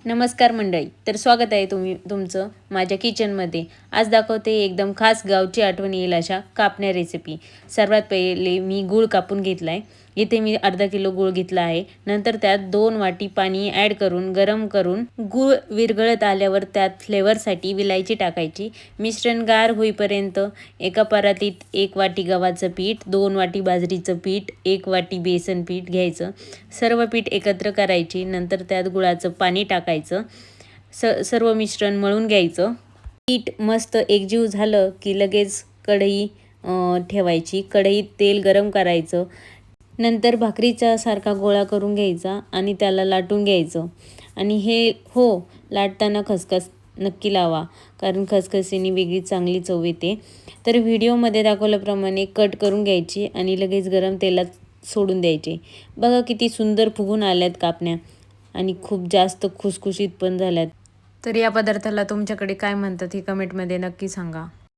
नमस्कार मंडळी, तर स्वागत आहे तुमचं माझ्या किचनमध्ये. आज दाखवते एकदम खास गावची आठवण येईल अशा कापण्या रेसिपी. सर्वात पहिले मी गूळ कापून घेतला आहे. इथे मी अर्धा किलो गूळ घेतला आहे. नंतर त्यात 2 वाटी पाणी ॲड करून गरम करून गूळ विरघळत आल्यावर त्यात फ्लेवरसाठी विलायची टाकायची. मिश्रण गार होईपर्यंत एका परातीत 1 वाटी गव्हाचं पीठ, 2 वाटी बाजरीचं पीठ, 1 वाटी बेसन पीठ घ्यायचं. सर्व पीठ एकत्र करायची. नंतर त्यात गुळाचं पाणी टाकायचं. सर्व मिश्रण मळून घ्यायचं. पीठ मस्त एकजीव झालं की लगेच कढई ठेवायची. कढईत तेल गरम करायचं. नंतर भाकरीचा सारखा गोळा करून घ्यायचा आणि त्याला लाटून घ्यायचं. आणि लाटताना खसखस नक्की लावा, कारण खसखसीने वेगळी चांगली चव येते. तर व्हिडिओमध्ये दाखवल्याप्रमाणे कट करून घ्यायची आणि लगेच गरम तेलात सोडून द्यायचे. बघा किती सुंदर फुगून आल्यात कापण्या आणि खूप जास्त खुसखुशीत पण झाल्यात. तर या पदार्थाला तुमच्याकडे काय म्हणतात हे कमेंटमध्ये नक्की सांगा.